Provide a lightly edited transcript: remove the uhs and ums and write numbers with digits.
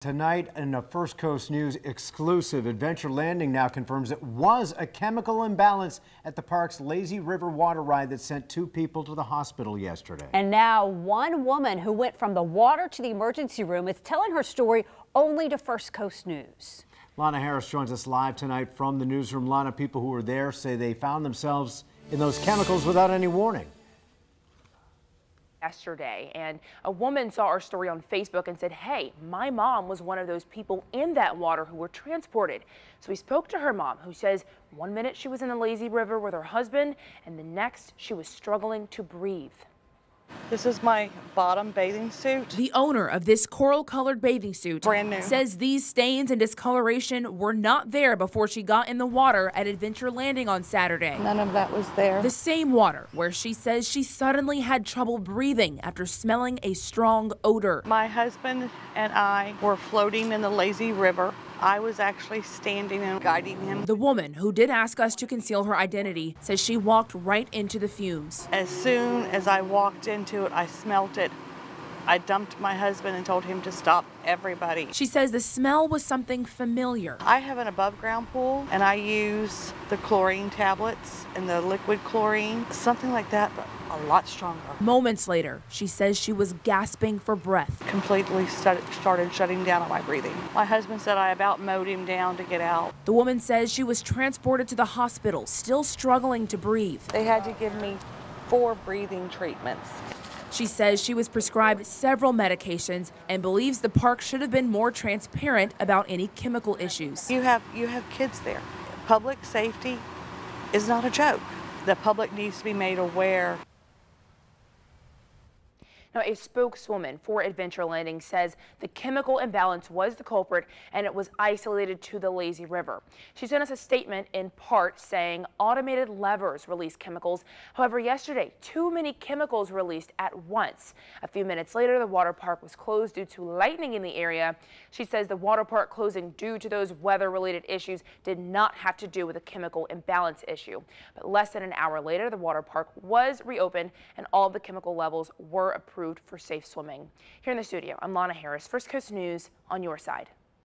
Tonight in a First Coast News exclusive, Adventure Landing now confirms it was a chemical imbalance at the park's Lazy River water ride that sent 2 people to the hospital yesterday. And now one woman who went from the water to the emergency room is telling her story only to First Coast News. Lana Harris joins us live tonight from the newsroom. Lana, people who were there say they found themselves in those chemicals without any warning. Yesterday, and a woman saw our story on Facebook and said, hey, my mom was one of those people in that water who were transported. So we spoke to her mom, who says 1 minute she was in the Lazy River with her husband and the next she was struggling to breathe. This is my bottom bathing suit. The owner of this coral-colored bathing suit Brand new. says these stains and discoloration were not there before she got in the water at Adventure Landing on Saturday. None of that was there. The same water where she says she suddenly had trouble breathing after smelling a strong odor. My husband and I were floating in the Lazy River. I was actually standing and guiding him. The woman, who did ask us to conceal her identity, says she walked right into the fumes. As soon as I walked into it, I smelt it. I dumped my husband and told him to stop everybody. She says the smell was something familiar. I have an above ground pool and I use the chlorine tablets and the liquid chlorine, something like that, but a lot stronger. Moments later, she says she was gasping for breath. Completely started shutting down on my breathing. My husband said I about mowed him down to get out. The woman says she was transported to the hospital, still struggling to breathe. They had to give me 4 breathing treatments. She says she was prescribed several medications and believes the park should have been more transparent about any chemical issues. You have kids there. Public safety is not a joke. The public needs to be made aware. Now, a spokeswoman for Adventure Landing says the chemical imbalance was the culprit and it was isolated to the Lazy River. She sent us a statement in part saying automated levers release chemicals. However, yesterday, too many chemicals released at once. A few minutes later, the water park was closed due to lightning in the area. She says the water park closing due to those weather-related issues did not have to do with a chemical imbalance issue. But less than an hour later, the water park was reopened and all of the chemical levels were approved for safe swimming. Here in the studio, I'm Lana Harris, First Coast News, on your side.